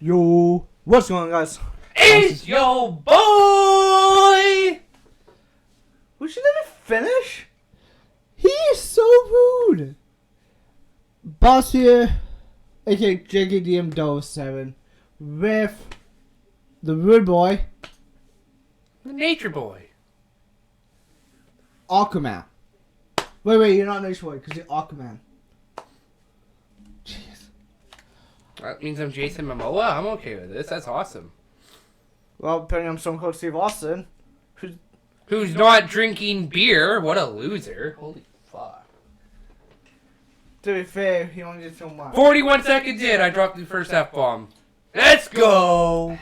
Yo, what's going on, guys? It's your boy! We should never finish. He is so rude. Boss here, aka JKDM07, with the rude boy, The nature boy. Aquaman. Wait, you're not nature boy because you're Aquaman. Jeez. That means I'm Jason Momoa? I'm okay with this. That's awesome. Well, depending on Stone Cold Steve Austin, Who's not drinking beer? What a loser. Holy fuck. to be fair, he only did so much. 41 seconds in, I dropped the first F-bomb. Let's go!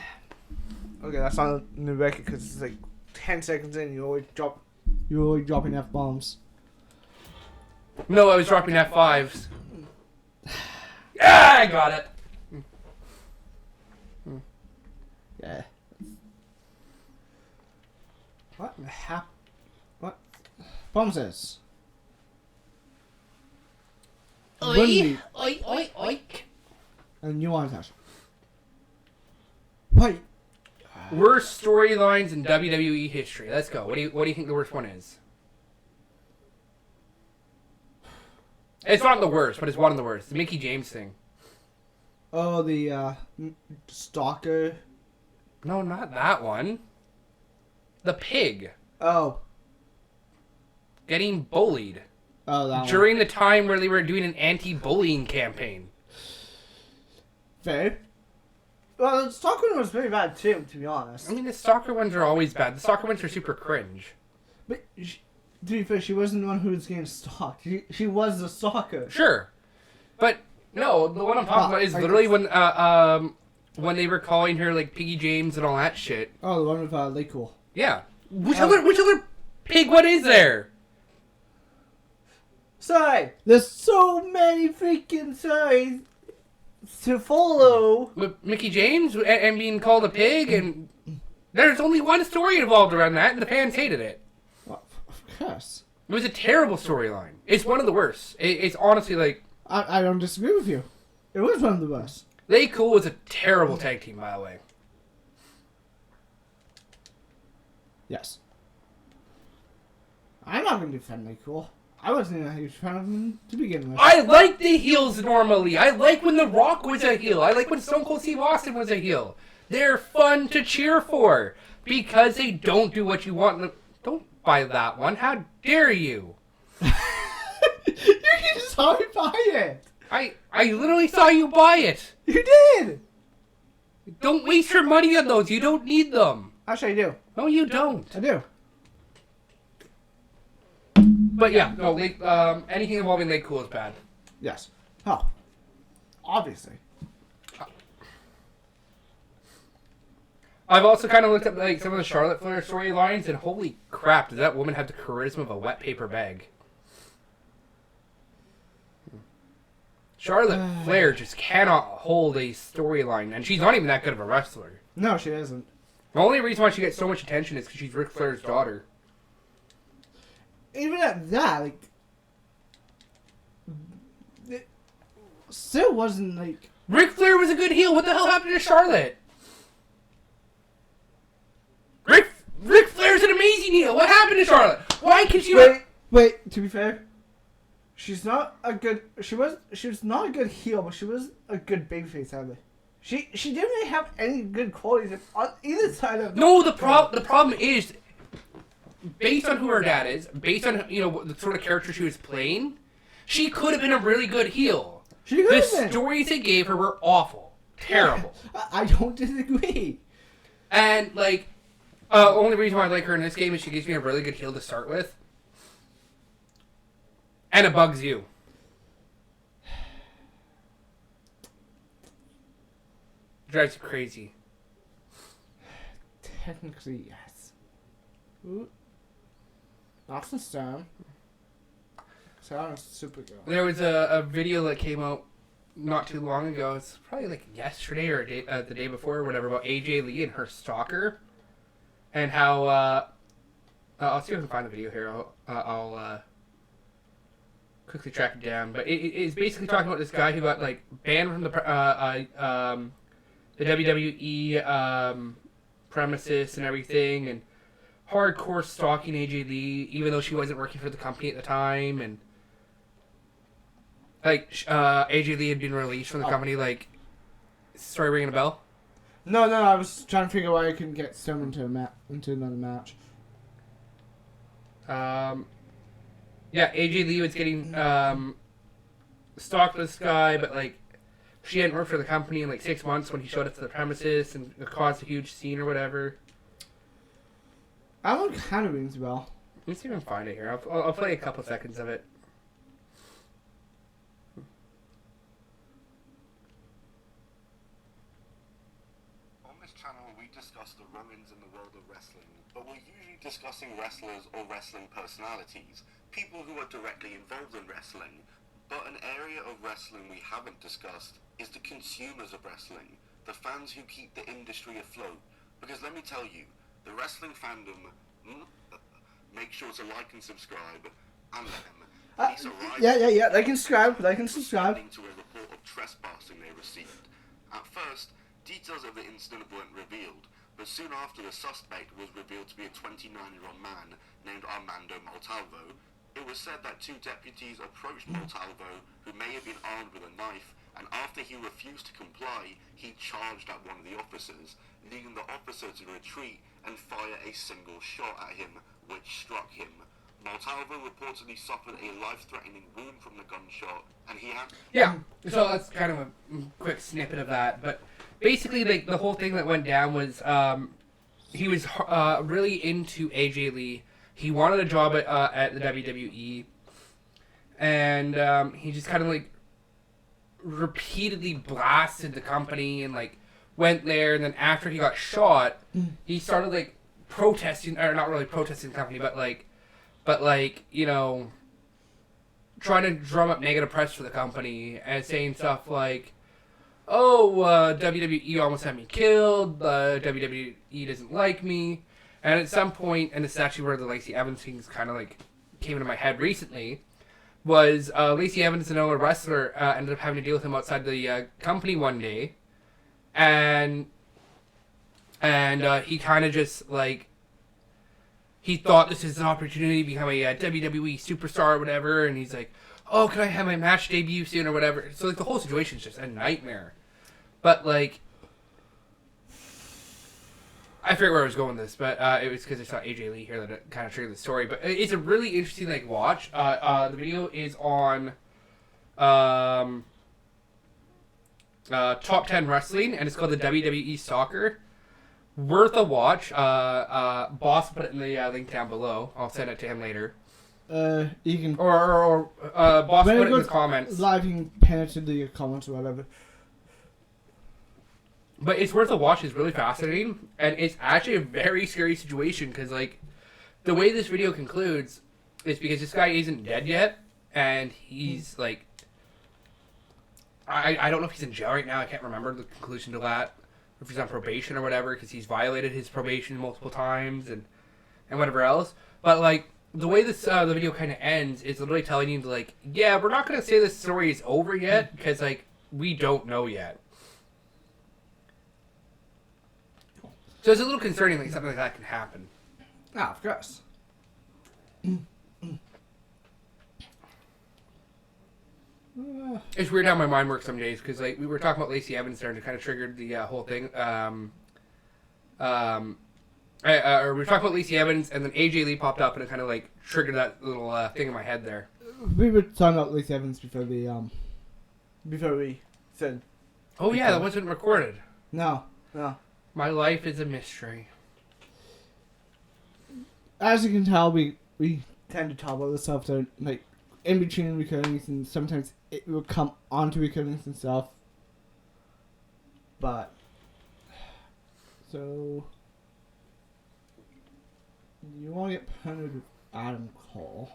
Okay, that's not a new record because it's like 10 seconds in, you're always dropping F-bombs. No, I was dropping F5s. Yeah, I got it. Yeah. What the hell? What? Bomb says. Oi, oi. And you want that. Wait. Worst storylines in WWE history. Let's go. What do you think the worst one is? It's not the worst, but it's one of the worst. The Mickey James thing. Oh, the stalker. No, not that one. The pig Oh. getting bullied Oh, that one. during the time where they were doing an anti-bullying campaign. Fair. Well, the stalker one was very bad too, to be honest. I mean, the soccer ones are always bad. The soccer ones are super cringe. But to be fair, she wasn't the one who was getting stalked. She was the stalker. Sure, but no, the one I'm talking about is literally when they were calling her like Piggy James and all that shit. Oh, the one with Lake Cool. Yeah. Which other pig one is there? Sorry, there's so many freaking stories to follow. With Mickey James and being called a pig, and there's only one story involved around that, and the fans hated it. Well, of course. It was a terrible storyline. It's one of the worst. It's honestly like... I don't disagree with you. It was one of the best. Lay Cool was a terrible tag team, by the way. Yes. I'm not going to defend Lake Cool. I wasn't a huge fan of him to begin with. I like the heels normally. I like when The Rock was a heel. I like when Stone Cold Steve Austin was a heel. They're fun to cheer for because they don't do what you want. Don't buy that one. How dare you? You saw me buy it. I literally saw you buy it. You did. Don't waste your money on those. You don't need them. Actually, I do. No, you don't. I do. But yeah, no. Anything involving Lake Cool is bad. Yes. Oh. Obviously. I've also kind of looked at like some of the Charlotte Flair storylines, and holy crap, does that woman have the charisma of a wet paper bag? Charlotte Flair just cannot hold a storyline, and she's not even that good of a wrestler. No, she isn't. The only reason why she gets so much attention is because she's Ric Flair's daughter. Even at that, like, it still wasn't like. Ric Flair was a good heel. What the hell happened to Charlotte? Ric Flair's an amazing heel. What happened to Charlotte? Why can she? Wait. To be fair, she's not a good. She was not a good heel, but she was a good babyface. Sadly, she didn't really have any good qualities on either side of. No, the problem is, based on who her dad is, based on the sort of character she was playing, she could have been a really good heel. The stories they gave her were awful, terrible. I don't disagree. And like, only reason why I like her in this game is she gives me a really good heel to start with, and it bugs you. Drives you crazy. Technically, yes. Ooh. Austin Stone. Stone is Supergirl. There was a video that came out not too long ago. It's probably like yesterday or the day before or whatever about AJ Lee and her stalker, and how I'll see if I can find the video here. I'll quickly track it down. But it's basically talking about this guy who got like banned from the WWE premises and everything, and hardcore stalking AJ Lee, even though she wasn't working for the company at the time, and like AJ Lee had been released from the company. Like, story ringing a bell? No, I was trying to figure out why I couldn't get someone into another match. Yeah, AJ Lee was getting stalked by this guy, but like she hadn't worked for the company in like 6 months when he showed up to the premises and it caused a huge scene or whatever. That one kind of rings a bell. Let's see if I can find it here. I'll play a couple seconds of it. On this channel, we discuss the run-ins in the world of wrestling, but we're usually discussing wrestlers or wrestling personalities, people who are directly involved in wrestling. But an area of wrestling we haven't discussed is the consumers of wrestling, the fans who keep the industry afloat. Because let me tell you, the wrestling fandom, make sure to like and subscribe, and them. Yeah, they can subscribe, to a report of trespassing they received. At first, details of the incident weren't revealed, but soon after the suspect was revealed to be a 29-year-old man named Armando Montalvo. It was said that 2 deputies approached Montalvo, who may have been armed with a knife, and after he refused to comply, he charged at one of the officers, leading the officer to retreat and fire a single shot at him, which struck him. Montalvo reportedly suffered a life-threatening wound from the gunshot, and he had... Yeah, so that's kind of a quick snippet of that, but basically like the whole thing that went down was he was really into AJ Lee. He wanted a job at the WWE, and he just kind of like repeatedly blasted the company and like went there. And then after he got shot, he started like protesting, or not really protesting the company, but like you know, trying to drum up negative press for the company and saying stuff like, "Oh, WWE almost had me killed. WWE doesn't like me." And at some point, and this is actually where the Lacey Evans things kind of like came into my head recently, was Lacey Evans, another wrestler, ended up having to deal with him outside the company one day, and he kind of just like he thought this is an opportunity to become a WWE superstar or whatever, and he's like, "Oh, can I have my match debut soon or whatever?" So like the whole situation's just a nightmare, but like. I forget where I was going with this, but it was because I saw AJ Lee here that it kind of triggered the story. But it's a really interesting like watch. The video is on Top 10 Wrestling, and it's called the WWE Stalker. Worth a watch. Boss put it in the link down below. I'll send it to him later. You can or Boss put it in the comments. Live, you can pin it to the comments or whatever. But it's worth a watch. It's really fascinating, and it's actually a very scary situation because, like, the way this video concludes is because this guy isn't dead yet, and he's like, I don't know if he's in jail right now. I can't remember the conclusion to that, or if he's on probation or whatever, because he's violated his probation multiple times and whatever else. But like the way this the video kind of ends is literally telling you like, yeah, we're not gonna say this story is over yet because like we don't know yet. So it's a little concerning that something like that can happen. Ah, of course. It's weird how my mind works some days because like we were talking about Lacey Evans there and it kind of triggered the whole thing. Or we were talking about Lacey Evans and then AJ Lee popped up and it kind of like triggered that little thing in my head there. We were talking about Lacey Evans before we said. Oh yeah, that wasn't recorded. No. My life is a mystery. As you can tell, we tend to talk about this stuff that, like, in between recordings, and sometimes it will come onto recordings and stuff. But, so, you want to get partnered with Adam Cole.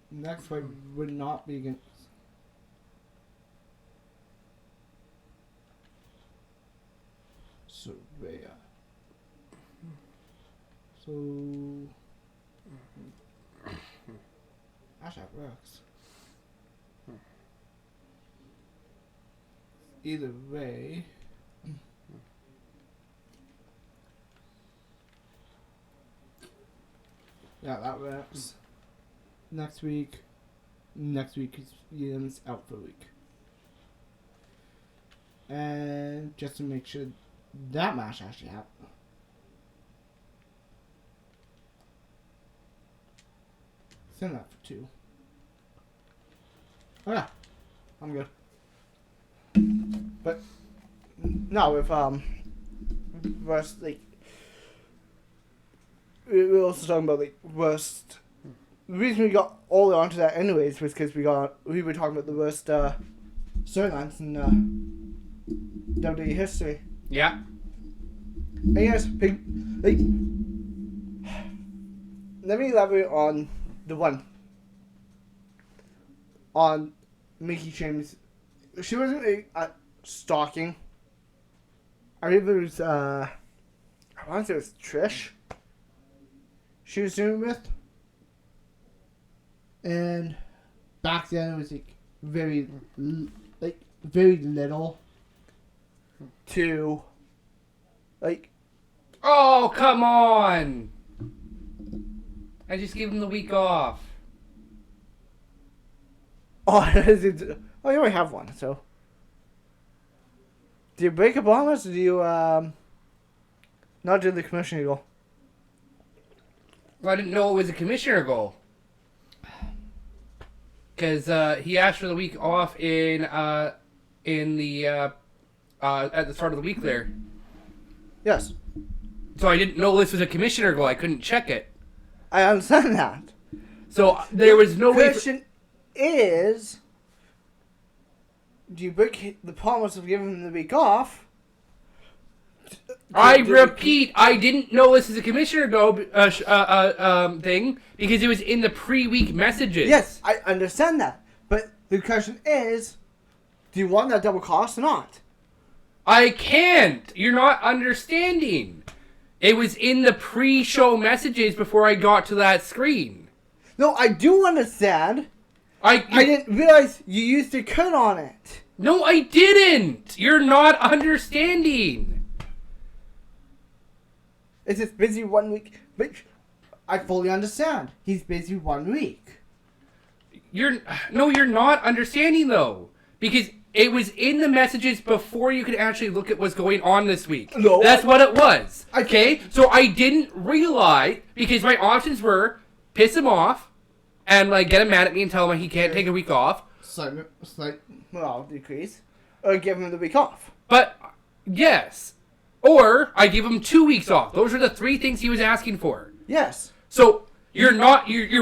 Next fight would not be against... Surveyor. So that's how it works. either way. Yeah, that wraps. Next week is Ian's out for a week. And just to make sure that match actually happened. Send that for 2. Oh yeah, I'm good. But no, with worst, like, we were also talking about like worst. The reason we got all the way onto that anyways was because we were talking about the worst storylines in WWE history. Yeah. And yes, big, like, let me elaborate on the one. On Mickey James. She wasn't stalking. I believe it was, I want to say it was Trish she was doing it with. And back then it was like very little to like. Oh, come on! I just gave him the week off. Oh, you only have one, so. Do you break up on us, or do you not do the commissioner goal? Well, I didn't know it was a commissioner goal. Because he asked for the week off in the at the start of the week there. Yes. So I didn't know this was a commissioner goal. I couldn't check it. I understand that. So there was no way. Question is, do you break the promise of giving him the week off? I repeat, I didn't know this was a commissioner goal thing because it was in the pre-week messages. Yes, I understand that. But the question is, do you want that double cost or not? I can't. You're not understanding. It was in the pre-show messages before I got to that screen. No, I do understand. I didn't realize you used a code on it. No, I didn't. You're not understanding. It's just busy 1 week. But I fully understand. He's busy 1 week. You're not understanding though. Because it was in the messages before you could actually look at what's going on this week. No. That's what it was. Okay? So I didn't realize, because my options were piss him off and like get him mad at me and tell him he can't take a week off. Slight decrease. Or give him the week off. But, yes. Or I give him 2 weeks off. Those are the 3 things he was asking for. Yes. So you're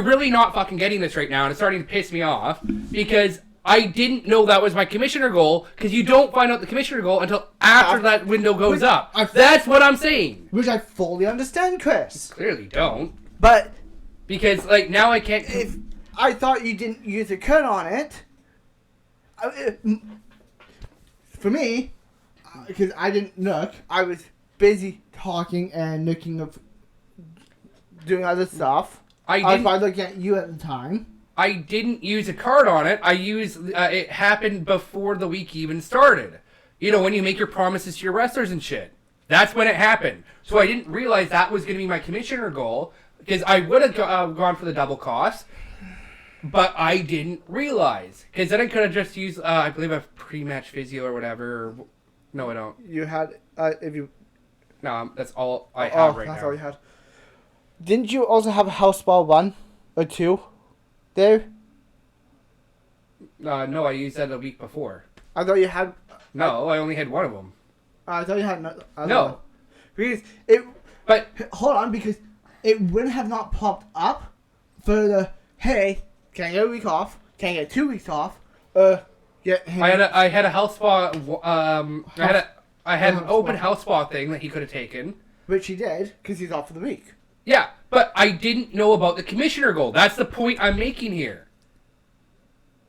really not fucking getting this right now, and it's starting to piss me off because I didn't know that was my commissioner goal, because you don't find out the commissioner goal until after that window goes up. That's what I'm saying. Which I fully understand, Chris. Clearly don't. But because like now I can't. If I thought you didn't use a cut on it, for me, because I didn't look, I was busy talking and looking of doing other stuff. I was probably looking at you at the time. I didn't use a card on it. I used it happened before the week even started. You know, when you make your promises to your wrestlers and shit. That's when it happened. So I didn't realize that was going to be my commissioner goal, because I would have gone for the double cost, but I didn't realize. Because then I could have just used, I believe, a pre-match physio or whatever. No, I don't. You had, No, that's all I have right now. That's all you had. Didn't you also have a house ball 1 or 2 there? No, I used that a week before. I thought you had... No, I only had one of them. I thought you had another No. one. Because it... But... Hold on, because it would have not popped up for the, hey, can I get a week off? Can I get 2 weeks off? Get him... I had a health spa, I had an open health spa thing that he could have taken. Which he did, because he's off for the week. Yeah, but I didn't know about the commissioner goal. That's the point I'm making here.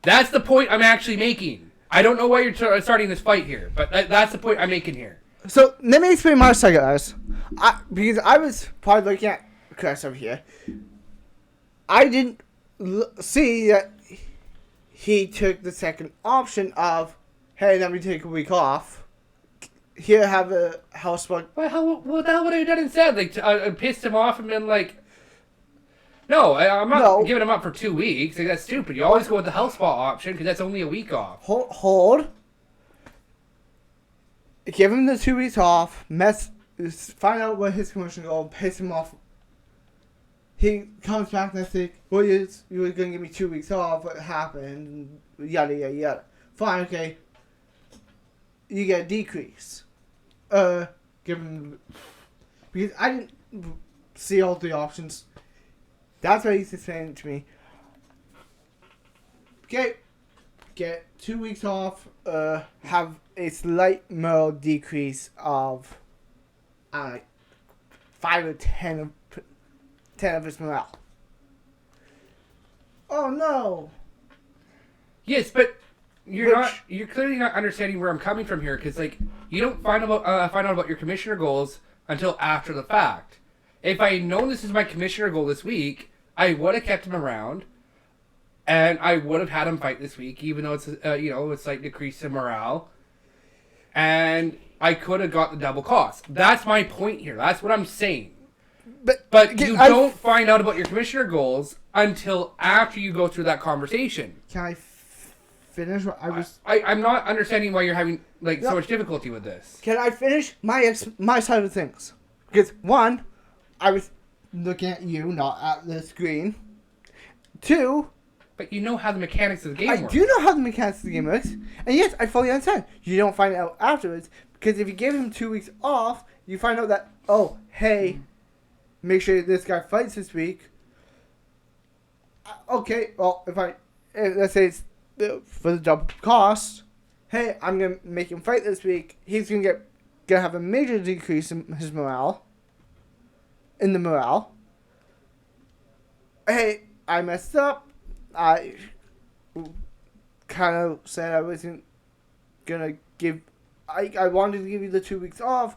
That's the point I'm actually making. I don't know why you're starting this fight here, but that's the point I'm making here. So, let me explain my side, guys. Because I was probably looking at Chris over here. I didn't see that he took the second option of, hey, let me take a week off. Here, have a house spot. Well, what the hell would I have done instead? Like, pissed him off and been like, no, I'm not giving him up for 2 weeks. Like, that's stupid. You always go with the house spot option because that's only a week off. Hold. Give him the 2 weeks off. Find out what his commission goal. Piss him off. He comes back next week. Well, you were gonna give me 2 weeks off. What happened? Yada yada yada. Fine, okay. You get a decrease. Give him, because I didn't see all the options. That's what he's explaining to me. Okay, get 2 weeks off. Have a slight morale decrease of, I don't know, 5 or 10 of his morale. Oh no! Yes, but you're clearly not understanding where I'm coming from here, because like you don't find out about your commissioner goals until after the fact. If I had known this is my commissioner goal this week, I would have kept him around, and I would have had him fight this week, even though it's it's like decreased in morale, and I could have got the double cost. That's my point here. That's what I'm saying. But you don't find out about your commissioner goals until after you go through that conversation. Can I finish what I was... I'm not understanding why you're having so much difficulty with this. Can I finish my side of things? Because, one, I was looking at you, not at the screen. Two... But you know how the mechanics of the game work. I do know how the mechanics of the game works. And yes, I fully understand. You don't find out afterwards. Because if you give him 2 weeks off, you find out that, oh, hey... Make sure this guy fights this week. Okay, well, if let's say it's for the double cost, hey, I'm gonna make him fight this week. He's gonna have a major decrease in his morale. In the morale. Hey, I messed up. I kind of said I wasn't gonna give. I wanted to give you the 2 weeks off.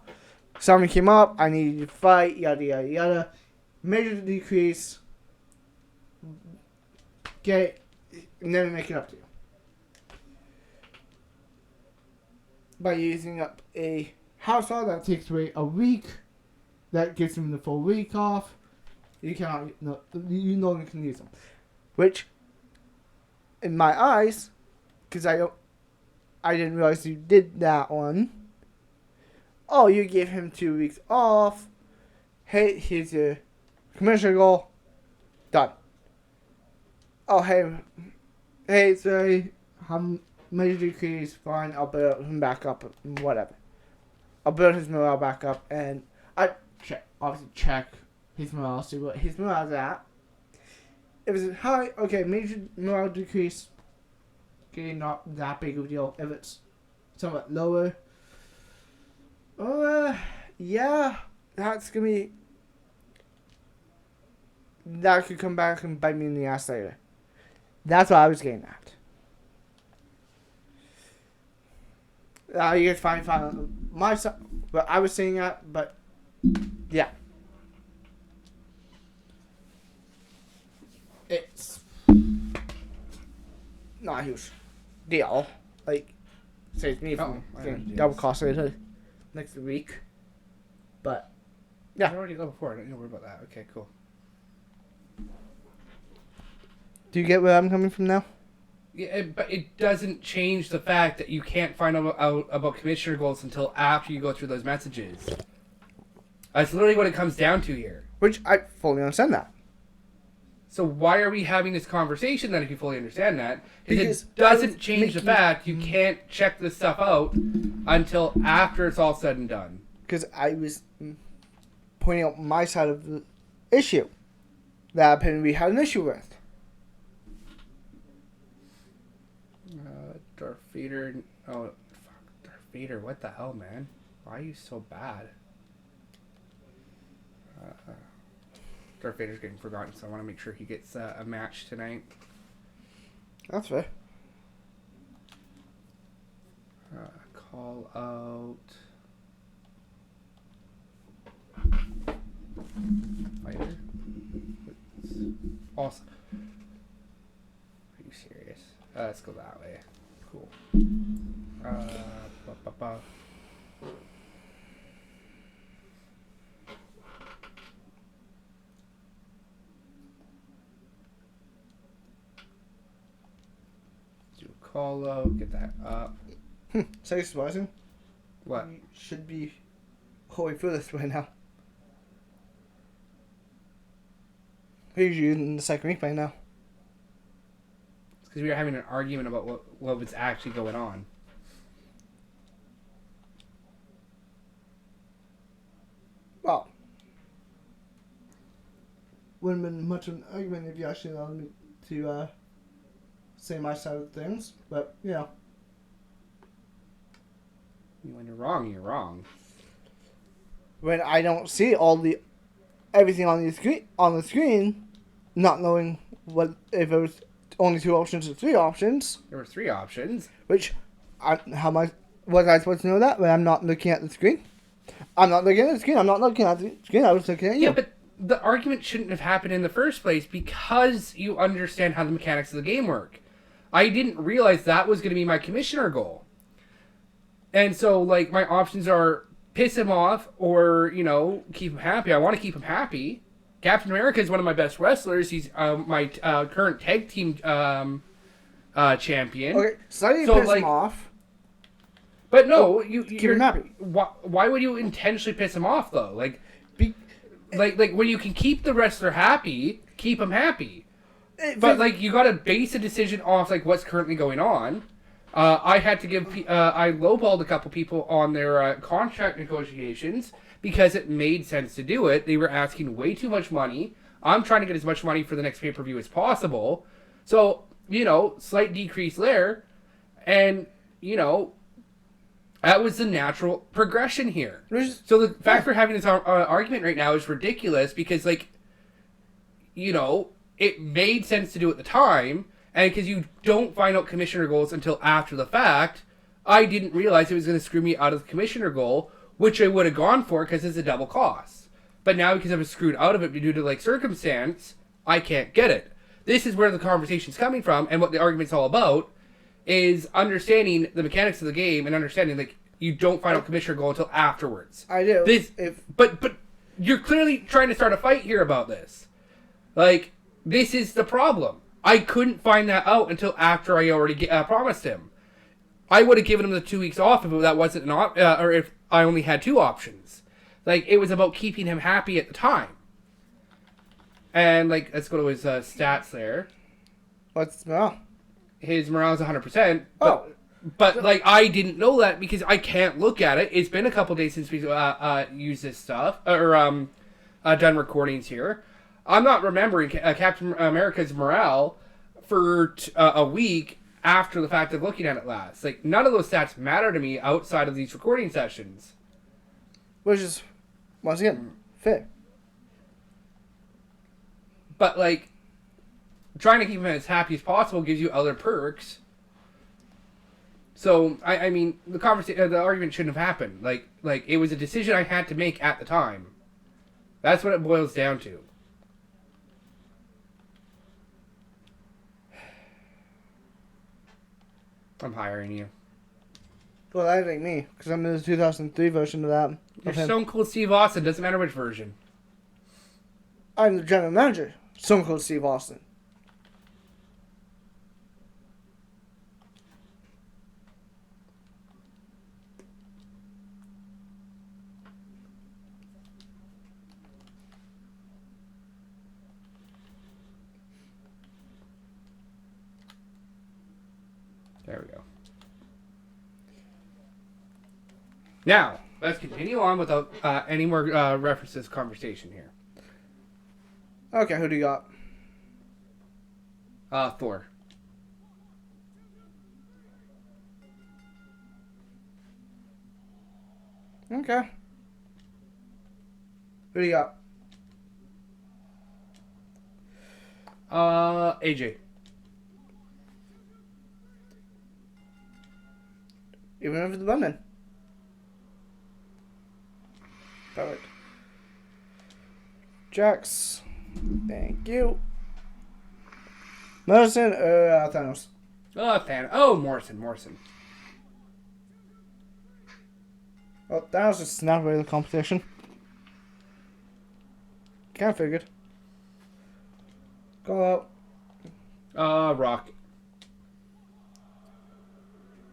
Something came up, I needed to fight, yada yada yada. Major decrease. Okay, and then make it up to you. By using up a house law that takes away a week, that gives him the full week off. You no longer can use them. Which, in my eyes, because I didn't realize you did that one. Oh, you gave him 2 weeks off. Hey, here's your commissioner goal. Done. Oh, hey, sorry. Have major decrease. Fine, I'll build him back up. Whatever. I'll build his morale back up, and I obviously check his morale, see what his morale's at. If it's high, okay, major morale decrease. Okay, not that big of a deal. If it's somewhat lower. Yeah, that's gonna be... That could come back and bite me in the ass later. That's what I was getting at. You guys find my side, what I was saying at, but yeah. It's not a huge deal. Like, saves me from getting double cost later next week. But yeah. I already level 4. I don't worry about that. Okay, cool. Do you get where I'm coming from now? Yeah, but it doesn't change the fact that you can't find out about commissioner goals until after you go through those messages. That's literally what it comes down to here. Which I fully understand that. So why are we having this conversation then if you fully understand that? Because it doesn't change the fact you can't check this stuff out until after it's all said and done. Because I was pointing out my side of the issue that apparently we had an issue with. Darth Vader. Oh, fuck. Darth Vader, what the hell, man? Why are you so bad? Darth Vader's getting forgotten, so I want to make sure he gets a match tonight. That's fair. Call out. Fighter? Awesome. Are you serious? Let's go that way. Cool. Ba, ba, ba. Do a call out. Get that up. So surprising. What? We should be halfway through this right now. Who's you in the second week by now? It's because we were having an argument about what was actually going on. Well, wouldn't have been much of an argument if you actually allowed me to say my side of things, but you know. When you're wrong, you're wrong. When I don't see everything on the screen, not knowing what if it was only 2 options or 3 options. There were 3 options. Which, was I supposed to know that when I'm not looking at the screen? I'm not looking at the screen. I'm not looking at the screen. I was looking at you. Yeah, but the argument shouldn't have happened in the first place because you understand how the mechanics of the game work. I didn't realize that was going to be my commissioner goal. And so, like, my options are piss him off or, you know, keep him happy. I want to keep him happy. Captain America is one of my best wrestlers. He's my current tag team champion. Okay, so you So, piss like, him off. But no, you keep him happy. Why would you intentionally piss him off, though? Like when you can keep the wrestler happy, keep him happy. But, like, you got to base a decision off, like, what's currently going on. I had to give... I lowballed a couple people on their contract negotiations because it made sense to do it. They were asking way too much money. I'm trying to get as much money for the next pay-per-view as possible. So, you know, slight decrease there. And, you know, that was the natural progression here. So the fact we're having this argument right now is ridiculous because, like, you know, it made sense to do at the time... And because you don't find out commissioner goals until after the fact, I didn't realize it was going to screw me out of the commissioner goal, which I would have gone for because it's a double cost. But now because I was screwed out of it due to, like, circumstance, I can't get it. This is where the conversation's coming from, and what the argument's all about is understanding the mechanics of the game and understanding, like, you don't find out commissioner goal until afterwards. I do. But you're clearly trying to start a fight here about this. Like, this is the problem. I couldn't find that out until after I already promised him. I would have given him the 2 weeks off if that wasn't an or if I only had 2 options. Like, it was about keeping him happy at the time. And, like, let's go to his stats there. What's morale? His morale's 100%. But, like, I didn't know that because I can't look at it. It's been a couple days since we used this stuff, or done recordings here. I'm not remembering Captain America's morale for a week after the fact of looking at it last. Like, none of those stats matter to me outside of these recording sessions. Which is, once again, fair. But, like, trying to keep him as happy as possible gives you other perks. So, I mean, the argument shouldn't have happened. Like, it was a decision I had to make at the time. That's what it boils down to. I'm hiring you. Well, that ain't me, because I'm in the 2003 version of that. You're Stone Cold Steve Austin. Doesn't matter which version. I'm the general manager. Stone Cold Steve Austin. There we go. Now, let's continue on without any more references conversation here. Okay, who do you got? Thor. Okay. Who do you got? AJ. Even over the women. Perfect. Jax. Thank you. Morrison or Thanos? Thanos. Oh, Morrison. Oh, that was just not really the competition. Can't figured. Go out. Rock.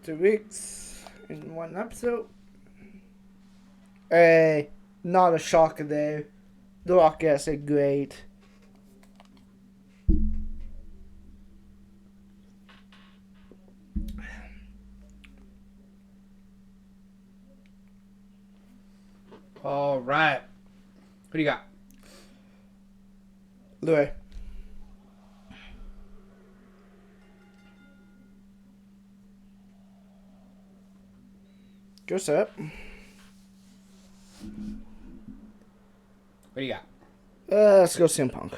2 weeks in one episode. Hey, not a shocker there. The Rock gets a great. All right. What do you got? Louis. Go set. What do you got? Let's go CM Punk.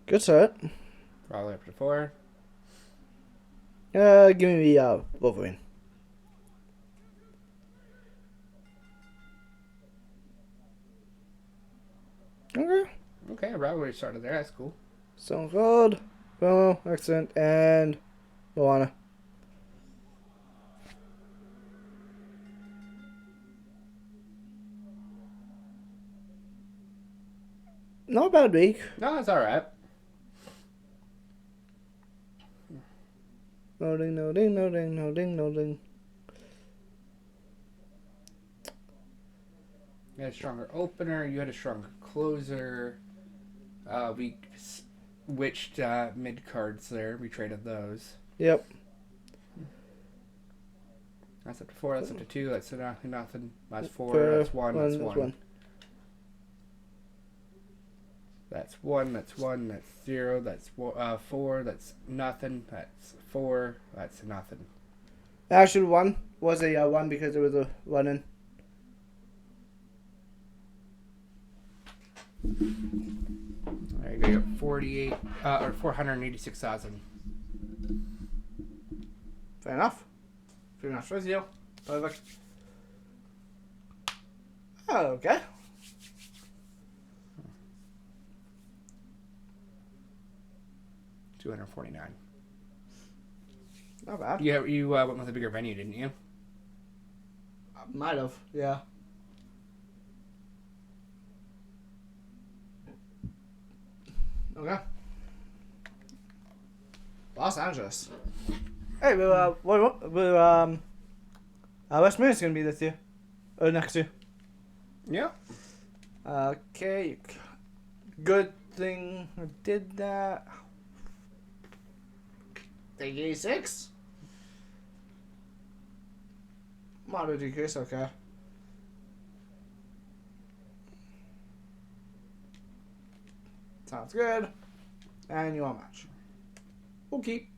Good set. Probably up to 4. Give me Wolverine. Okay. Okay, right where you started there. That's cool. Stone Cold, Promo, Excellent, and Moana. Not a bad week. No, it's all right. Loading, loading, loading, loading, loading. You had a stronger opener. You had a stronger closer. We switched mid cards there. We traded those. Yep. That's up to 4. That's up to 2. That's nothing. That's 4. For That's 1. That's 1. one. That's 1. That's 1. That's 0. That's 4. That's nothing. That's 4. That's nothing. Actually, 1 was a 1 because there was a 1 in. There you go. You got 48 or 486,000. Fair enough. Fair enough with you. Perfect. Okay. $249. Not bad. You went with a bigger venue, didn't you? Might have, yeah. Okay. Los Angeles. Hey, West Moon's gonna be this year. Or next year. Yeah. Okay. Good thing I did that. 86? Moderate decrease, okay. Sounds good. And you want match. Okay.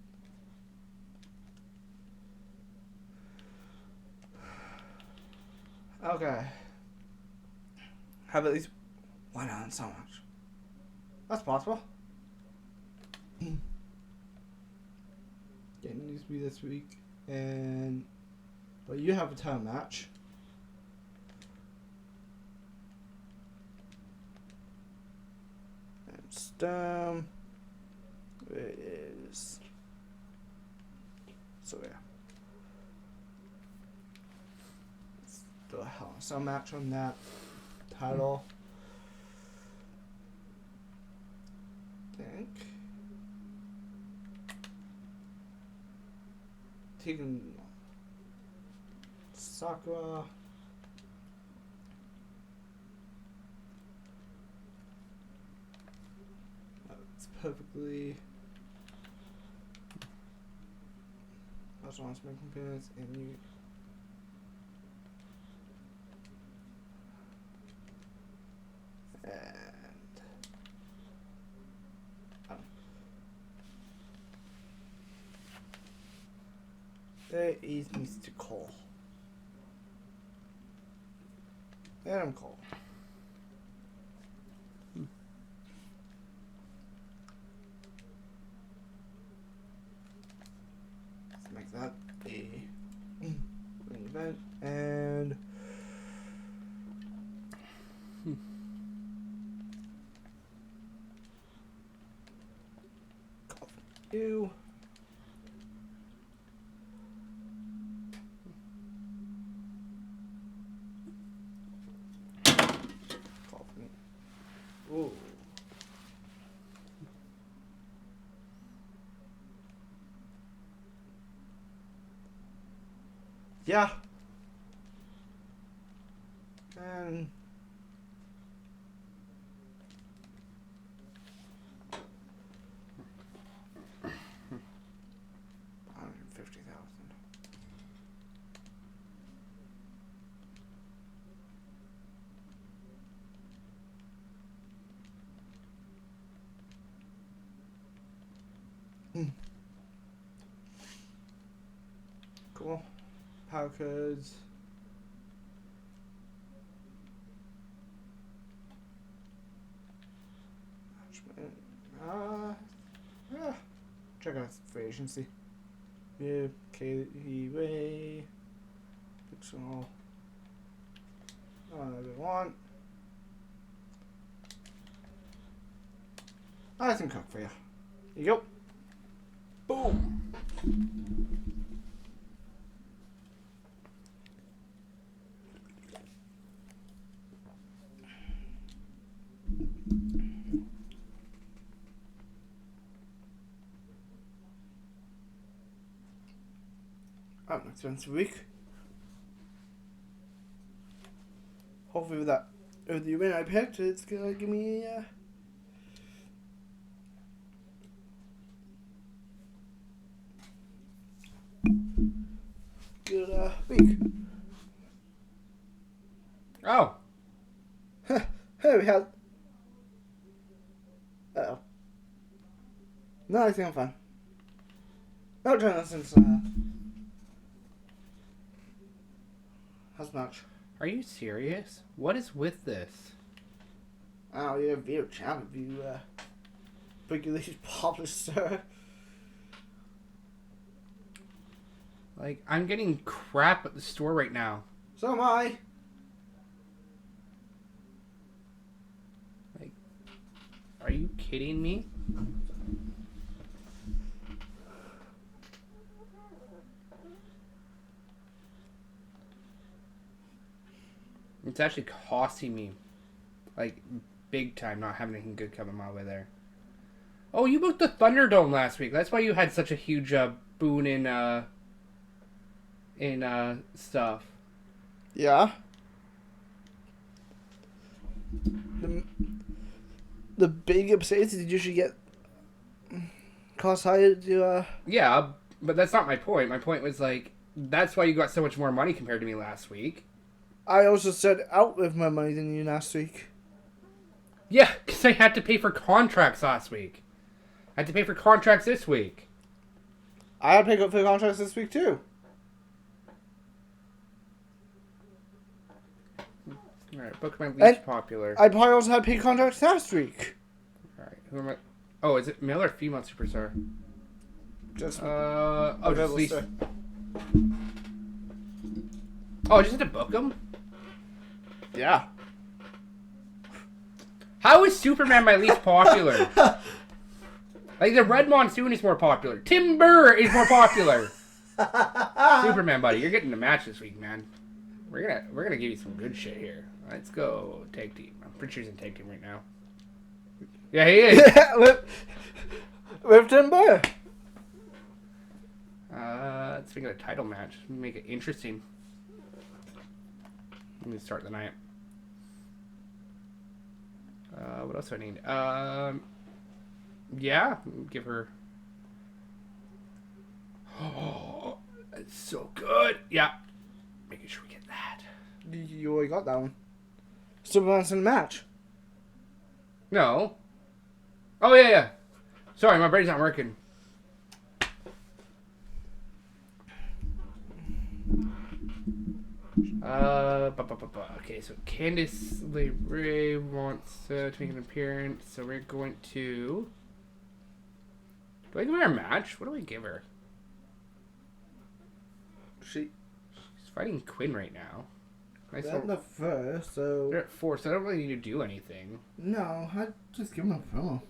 Okay. Have at least one on so much. That's possible. It needs to be this week. And but you have a time match. And Stem. It is. So yeah. Let's do a Hell in a Cell match on that title. Think. Tegan Sakura. That's perfectly. I just want to make components and you. And. There is Mr. Cole. Adam Cole. Let's make that a main event and You. Ooh. Yeah. And 150,000. Cool. Power codes. Yeah. Check out free agency. Yeah, Way. Pixel. Whatever you want. I can cook for you. Here you go. Boom. An expensive week. Hopefully with that, with the win I picked, it's gonna give me a good week. Oh. Hey, we had. Uh-oh. No, I think I'm fine. Not trying to since how's much? Are you serious? What is with this? Oh, you're a video champ if you regularly publish, sir. Like, I'm getting crap at the store right now. So am I. Like, are you kidding me? It's actually costing me, like, big time not having anything good coming my way there. Oh, you booked the Thunderdome last week. That's why you had such a huge boon in stuff. Yeah. The big upsets did you usually get cost higher to Yeah, but that's not my point. My point was, like, that's why you got so much more money compared to me last week. I also said out with my money than you last week. Yeah, because I had to pay for contracts last week. I had to pay for contracts this week. I had to pick up for contracts this week too. Alright, book my least And popular. I probably also had to pay contracts last week. Alright, who am I? Oh, is it male or female superstar? Just just least. Oh, I just had to book them? yeah. How is Superman my least popular? Like, the Red Monsoon is more popular. Timber is more popular. Superman, buddy, you're getting the match this week, man. We're gonna give you some good shit here. Let's go tag team. I'm pretty sure he's in tag team right now. Yeah, he is. Yeah, with Timber. Let's make it a title match. Make it interesting. Let me start the night. What else do I need? Yeah, give her. Oh, that's so good. Yeah, making sure we get that. You already got that one. Superman's in the match. No. Oh yeah. Sorry, my brain's not working. Okay, so Candice LeRae wants to make an appearance, so we're going to. Do I give her a match? What do I give her? She's She's fighting Quinn right now. Nice in the first, so They're at 4, so I don't really need to do anything. no, I'd just give him a promo.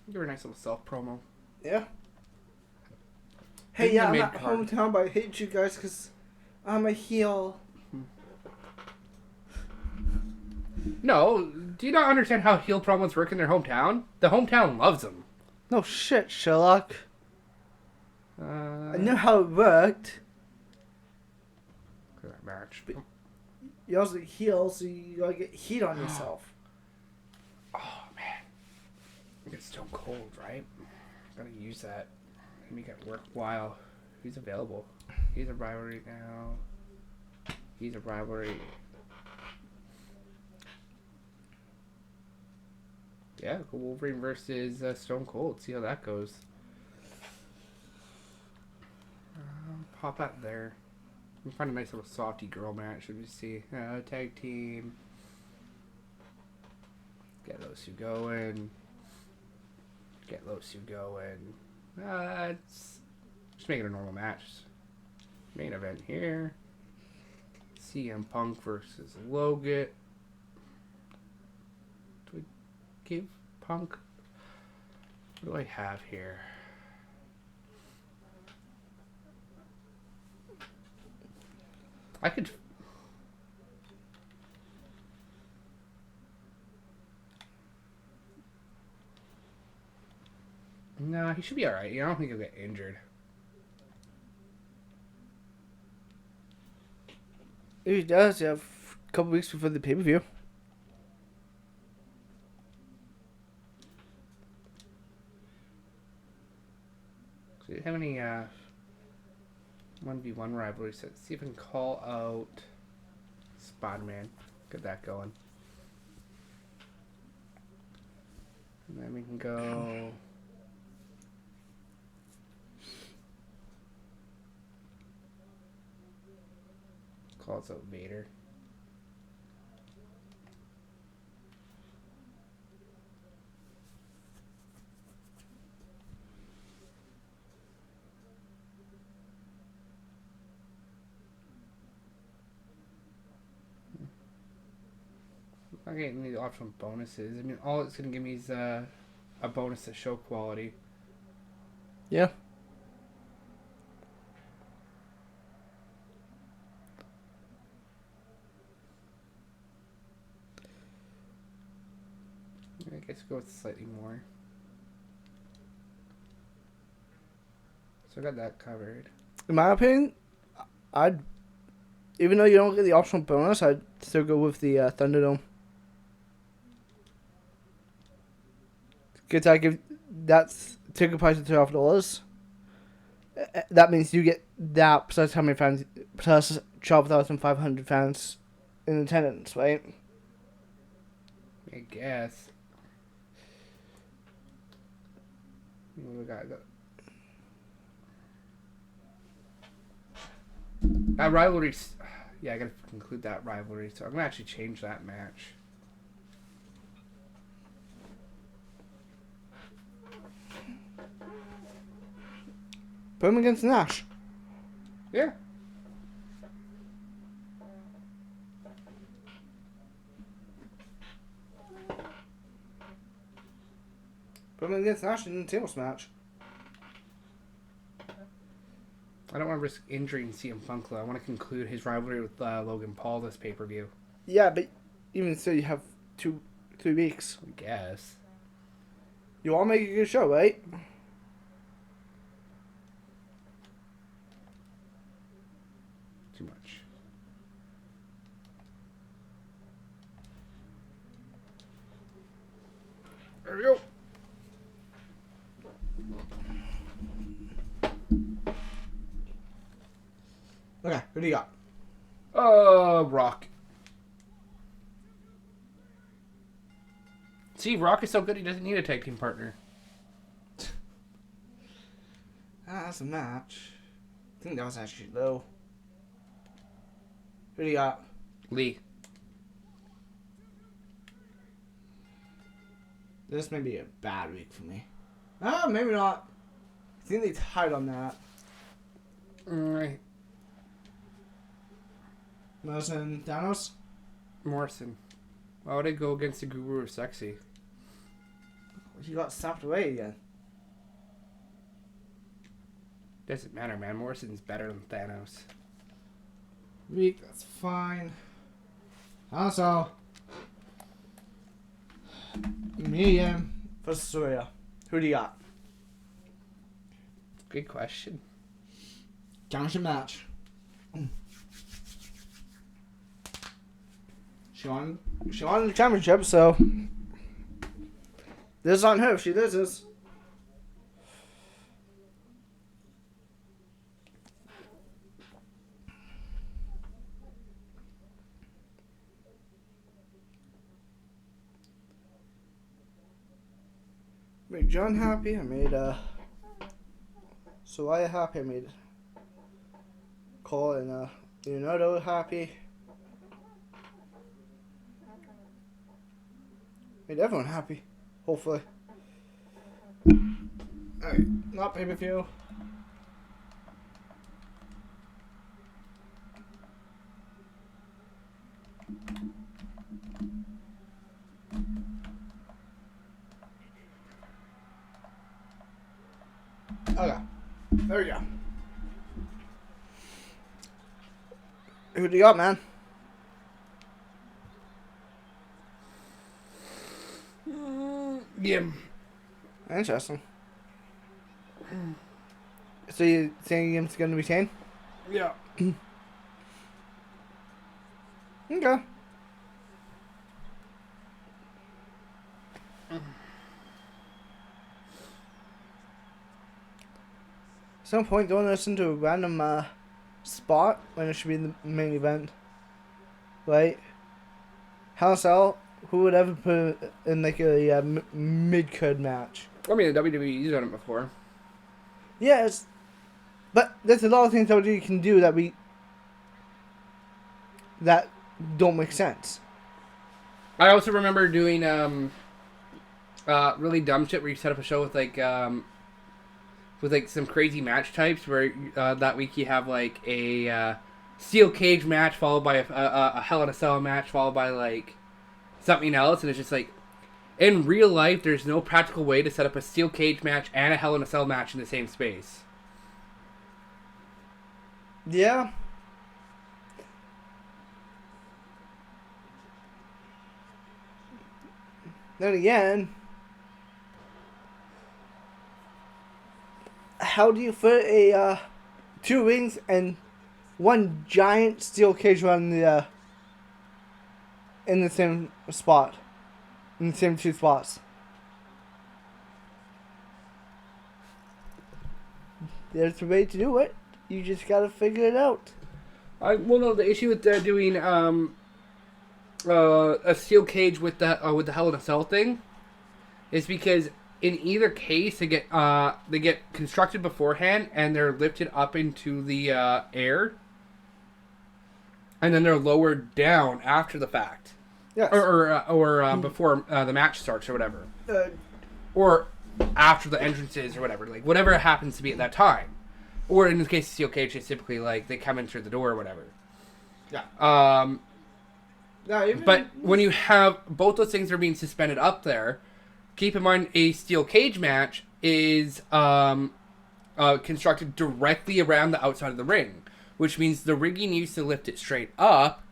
Give her a nice little self promo. Yeah. Hey, In the yeah, I'm mid at card. hometown, but I hate you guys because I'm a heel. No, do you not understand how heel promos work in their hometown? The hometown loves them. No shit, Sherlock. I know how it worked. Look at that match. You're also a heel, so you gotta get heat on yourself. Oh, man. It's Stone Cold, right? Gotta use that. Make it worthwhile. Who's available? He's a rivalry now. He's a rivalry. Yeah, Wolverine versus Stone Cold. See how that goes. Pop out there. We find a nice little softy girl match. Let me see. Tag team. Get those two going. Get those two going. It's just make it a normal match. Main event here. CM Punk versus Logan. Do we give Punk? What do I have here? I could. No, he should be alright. I don't think he'll get injured. If he does, you have a couple weeks before the pay-per-view. Do you have any 1v1 rivalries? Let's see if we can call out Spider-Man. Get that going. And then we can go. Calls out Vader. I'm not getting any optional bonuses. I mean, all it's going to give me is a bonus to show quality. Yeah. I guess go with slightly more. So I got that covered. In my opinion, I'd, even though you don't get the optional bonus, I'd still go with the Thunderdome. Because I give that's ticket price of $12. That means you get that plus how many fans, plus 12,500 fans in attendance, right? I guess. What we got? That rivalry. Yeah, I gotta include that rivalry. So I'm gonna actually change that match. Put him against Nash. Yeah. Put him against Nash in a tables match. I don't want to risk injuring CM Punk though. I want to conclude his rivalry with Logan Paul this pay-per-view. Yeah, but even so, you have 3 weeks. I guess. You all make a good show, right? Too much. There we go. Okay, who do you got? Rock. See, Rock is so good he doesn't need a tag team partner. That's a match. I think that was actually low. Who do you got? Lee. This may be a bad week for me. Ah, maybe not. I think they tied on that. Alright. Morrison, Thanos? Morrison. Why would I go against the Guru of Sexy? he got snapped away again. Doesn't matter, man. Morrison's better than Thanos. Weak, that's fine. Also, medium for Soya. Who do you got? Good question. Championship match. She won the championship, so this is on her if she loses. Made John happy. I made Soraya happy. I made Cole and Leonardo happy. Made everyone happy. Hopefully. Alright, not pay-per-view. Okay. There we go. Who do you got, man? Yeah. Interesting. So you saying it's going to be Shane? Yeah. Okay. Some point don't listen to a random spot when it should be the main event. Right? Hell, who would ever put it in like a mid-card match? I mean, the WWE's done it before. Yes, but there's a lot of things WWE can do that don't make sense. I also remember doing really dumb shit where you set up a show with some crazy match types where that week you have like a steel cage match followed by a Hell in a Cell match followed by like something else, and it's just like in real life there's no practical way to set up a steel cage match and a Hell in a Cell match in the same space. Yeah. Then again, how do you fit a 2 rings and one giant steel cage around the in the same spot, in the same 2 spots? There's a way to do it. You just gotta figure it out. The issue with doing a steel cage with the Hell in a Cell thing is because in either case they get constructed beforehand and they're lifted up into the air, and then they're lowered down after the fact. Yes. Or before the match starts or whatever, or after the entrances or whatever, like whatever it happens to be at that time. Or in this case, steel cage is typically like they come in through the door or whatever. Yeah. But when you have both those things are being suspended up there, keep in mind a steel cage match is constructed directly around the outside of the ring, which means the rigging used to lift it straight up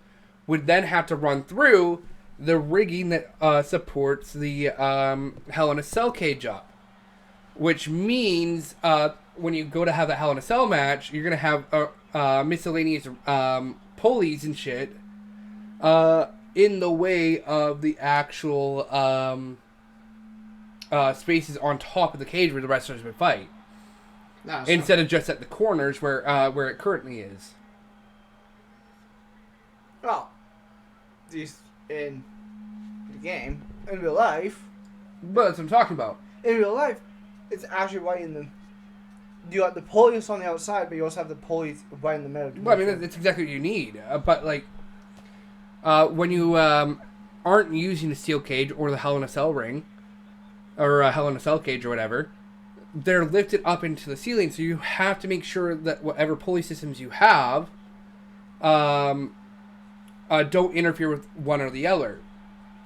would then have to run through the rigging that supports the Hell in a Cell cage up, which means when you go to have the Hell in a Cell match, you're going to have miscellaneous pulleys and shit in the way of the actual spaces on top of the cage where the wrestlers would fight. Instead of just at the corners where it currently is. Well, these in the game, in real life. But that's what I'm talking about. In real life, it's actually right in the. You got the pulleys on the outside, but you also have the pulleys right in the middle. Well, I mean, that's exactly what you need. But, like, when you aren't using a steel cage or the Hell in a Cell ring, or a Hell in a Cell cage or whatever, they're lifted up into the ceiling, so you have to make sure that whatever pulley systems you have don't interfere with one or the other.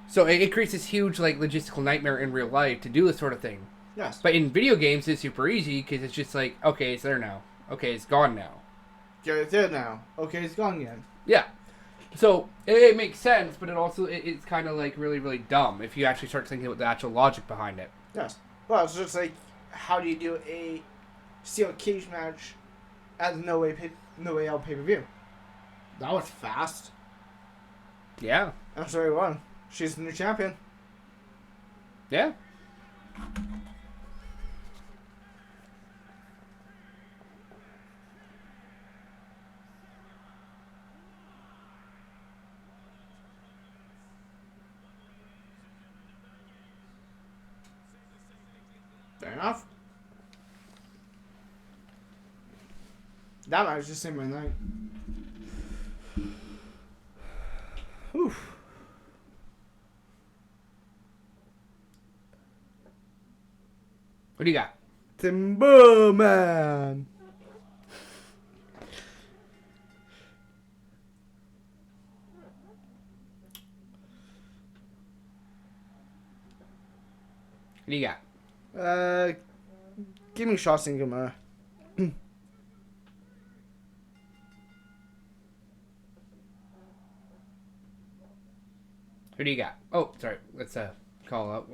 So it creates this huge like logistical nightmare in real life to do this sort of thing. Yes. But in video games, it's super easy because it's just like, okay, it's there now. Okay, it's gone now. Get it there now. Okay, it's gone again. Yeah. So it makes sense, but it's kind of like really, really dumb if you actually start thinking about the actual logic behind it. Yes. Well, it's just like, how do you do a steel cage match at the No Way Out pay-per-view? That was fast. Yeah. I'm sorry, won. She's the new champion. Yeah. Fair enough. That match just saved my night. Oof. What do you got? Timberman. What do you got? Give me Shawsing Gamera. Who do you got? Oh, sorry. Let's call out.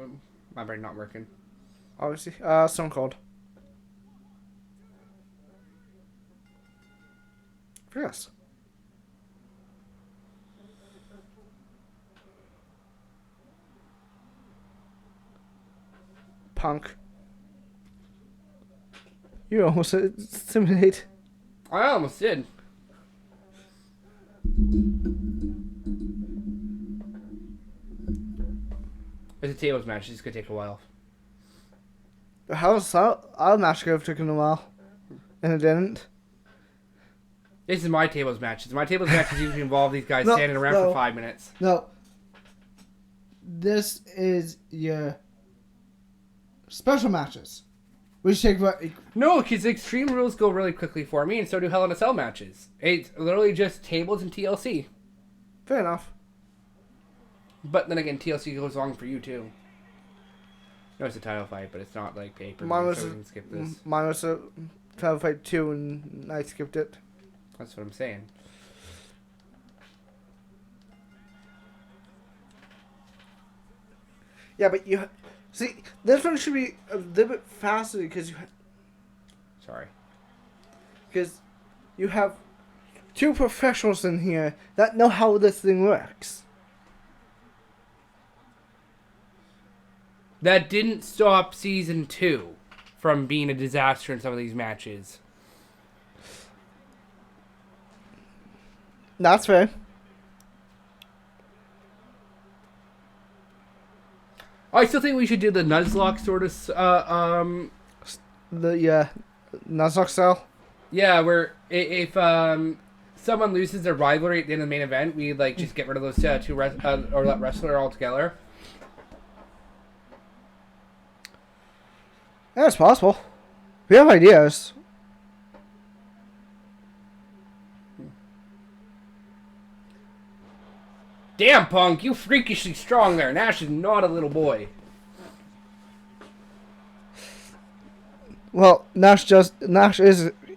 My brain not working. Obviously, Stone Cold. Yes. Punk. You almost said Simulate. I almost did. It's a tables match. It's gonna take a while. How's that? Our match could have taken a while. And it didn't. This is my tables matches. My tables matches usually involve these guys No, standing around no. for 5 minutes. No. This is your special matches. Which take about... No, because Extreme Rules go really quickly for me, and so do Hell in a Cell matches. It's literally just tables and TLC. Fair enough. But then again, TLC goes long for you too. No, it's a title fight, but it's not like paper. Mine was so we can skip this. Mine was a title fight 2 and I skipped it. That's what I'm saying. Yeah, but you... See, this one should be a little bit faster because you... Sorry. Because you have two professionals in here that know how this thing works. That didn't stop Season 2 from being a disaster in some of these matches. That's fair. I still think we should do the Nuzlocke sort of, The Nuzlocke style. yeah, where if someone loses their rivalry at the end of the main event, we like just get rid of those two or that wrestler altogether. Yeah, it's possible. We have ideas. Damn, Punk, you freakishly strong there. Nash is not a little boy. Well, Nash is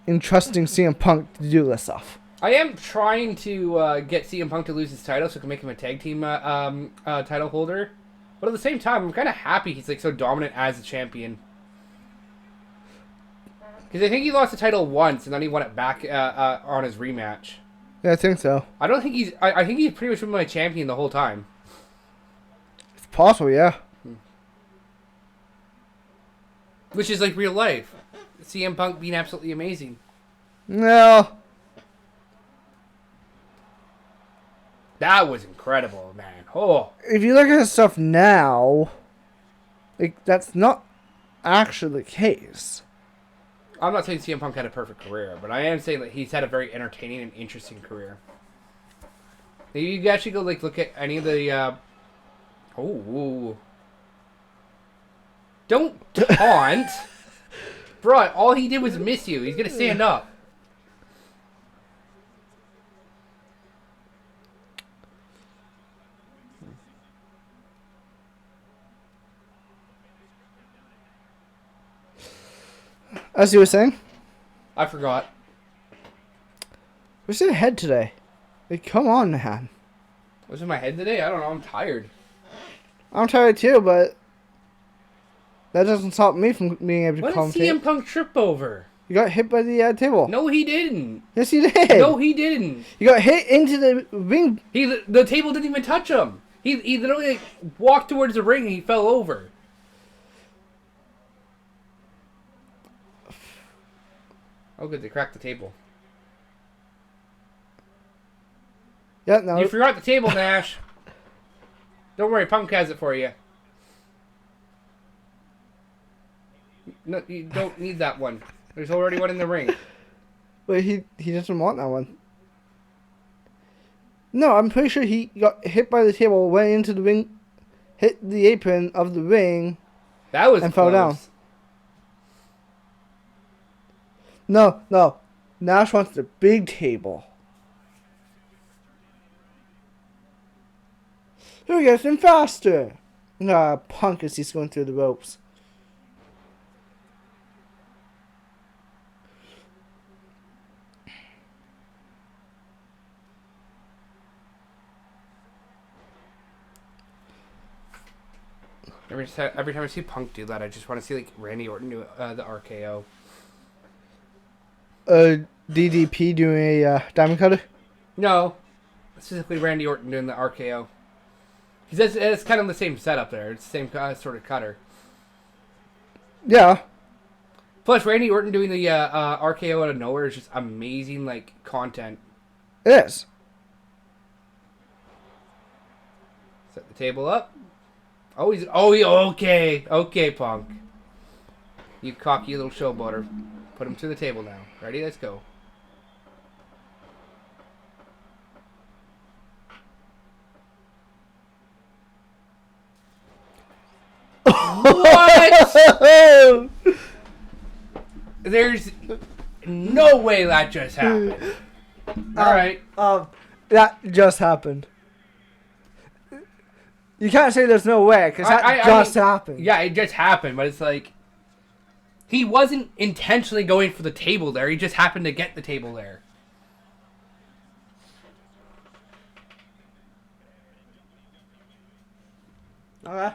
entrusting CM Punk to do this stuff. I am trying to get CM Punk to lose his title so I can make him a tag team title holder. But at the same time, I'm kind of happy he's like so dominant as a champion. Because I think he lost the title once and then he won it back on his rematch. Yeah, I think so. I don't think he's... I think he's pretty much been my champion the whole time. It's possible, yeah. Which is like real life. CM Punk being absolutely amazing. No. That was incredible, man. Oh. If you look at his stuff now, like, that's not actually the case. I'm not saying CM Punk had a perfect career, but I am saying that he's had a very entertaining and interesting career. You can actually go like look at any of the... Oh. Don't taunt. Bro, all he did was miss you. He's going to stand up. As you were saying, I forgot. where's your head today? Like, come on, man. What's in my head today? I don't know. I'm tired. I'm tired too, but that doesn't stop me from being able to What did commentate. CM Punk trip over? You got hit by the table. No, he didn't. Yes, you did. No, he didn't. You got hit into the ring. The table didn't even touch him. He literally like, walked towards the ring and he fell over. Oh, good. They cracked the table. Yeah, no. You forgot the table, Nash. Don't worry, Punk has it for you. No, you don't need that one. There's already one in the ring. But he doesn't want that one. No, I'm pretty sure he got hit by the table, went into the ring, hit the apron of the ring, That was and fell down. close. No. Nash wants the big table. Who gets him faster? Punk as he's going through the ropes. Every time I see Punk do that, I just want to see like Randy Orton do the RKO. DDP doing a diamond cutter? No, specifically Randy Orton doing the RKO. Because it's kind of the same setup there. It's the same sort of cutter. Yeah. Plus, Randy Orton doing the RKO out of nowhere is just amazing, like, content. It is. Set the table up. Okay, Punk. You cocky little showboater. Put him to the table now. Ready? Let's go. What? There's no way that just happened. Alright. That just happened. You can't say there's no way, because that happened. Yeah, it just happened, but it's like... He wasn't intentionally going for the table there. He just happened to get the table there. Okay.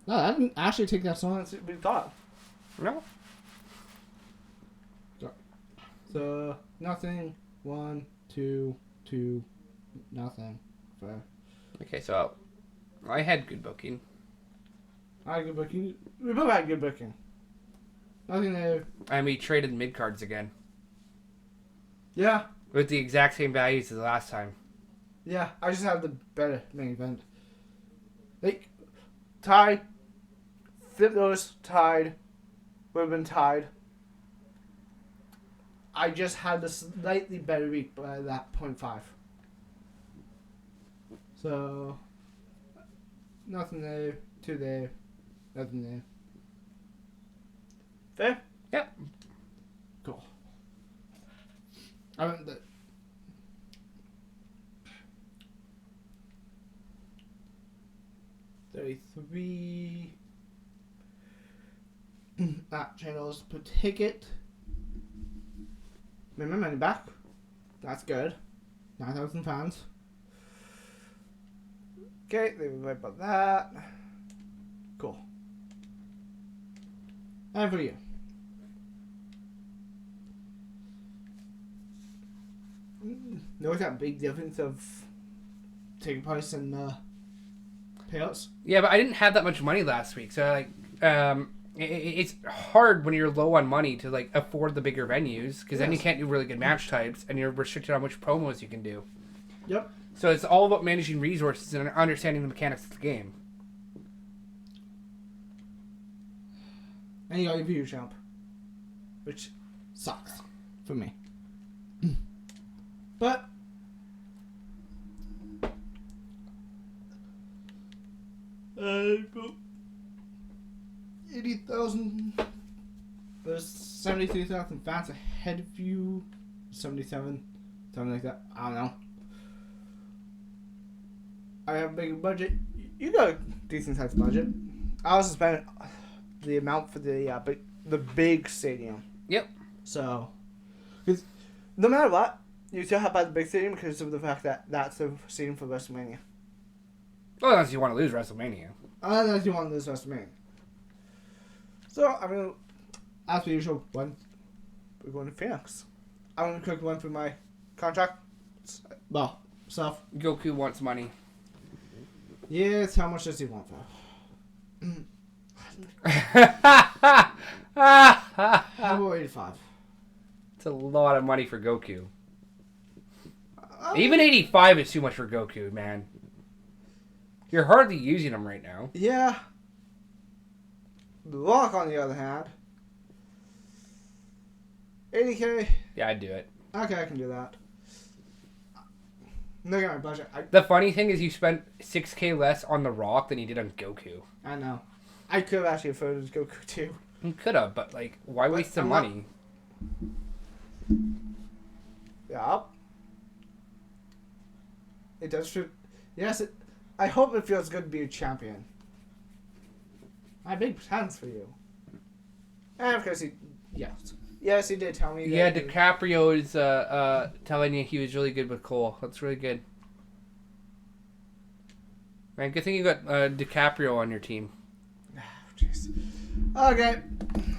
No, that didn't actually take that long as we thought. No. So, nothing. 1, 2, 2, nothing. Fair. Okay, so... I had good booking. I had good booking. We both had good booking. Nothing there. And we traded mid-cards again. Yeah. With the exact same values as the last time. Yeah, I just have the better main event. Like, tied. Flip those, tied. Would have been tied. I just had the slightly better week by that 0.5. So, nothing there, 2 there, nothing there. Fair? Yep. Cool. I went the... $33. That channel's per ticket. Made my money back. That's good. 9,000 fans. Okay, they were right about that. Cool. And for you. Notice that big difference of ticket price and payouts? Yeah, but I didn't have that much money last week, so like, it's hard when you're low on money to like afford the bigger venues, because then you can't do really good match types, and you're restricted on which promos you can do. Yep. So it's all about managing resources and understanding the mechanics of the game. And you got your view jump, which sucks for me. But 80,000. There's 73,000 fans ahead of you. 77, something like that. I don't know. I have a bigger budget. You got a decent sized budget. I also spent the amount for the big stadium. Yep. So, 'cause no matter what, you still have to buy the big stadium because of the fact that that's the stadium for WrestleMania. Well, unless you want to lose WrestleMania. Unless you want to lose WrestleMania. So, I mean, as per usual, we're going to Phoenix. I'm going to quickly run through my contract. Well, stuff. Goku wants money. Yes, how much does he want, though? Level 85. It's a lot of money for Goku. Even 85 is too much for Goku, man. You're hardly using him right now. Yeah. The Rock, on the other hand. 80K. Yeah, I'd do it. Okay, I can do that. Look at my budget. The funny thing is you spent 6K less on The Rock than you did on Goku. I know. I could have actually afforded Goku too. You could have, but like, why waste the money? Yeah. It does feel... Yes, I hope it feels good to be a champion. I have big plans for you. And of course he... Yes. Yes, he did tell me that. Yeah, DiCaprio is telling you he was really good with Cole. That's really good. Man, good thing you got DiCaprio on your team. Jeez. Okay.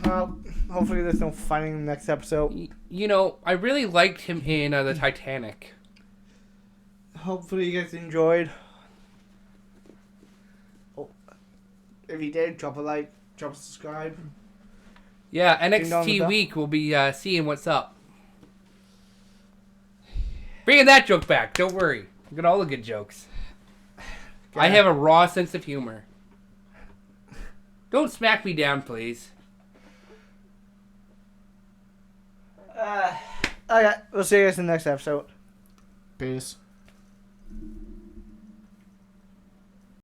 Well, hopefully there's no fighting in the next episode. You know, I really liked him in the Titanic. Hopefully you guys enjoyed. Oh, if you did, drop a like, drop a subscribe. Yeah, NXT week we'll be seeing what's up. Bringing that joke back. Don't worry. I got all the good jokes. I have a raw sense of humor. Don't smack me down, please. Okay, we'll see you guys in the next episode. Peace.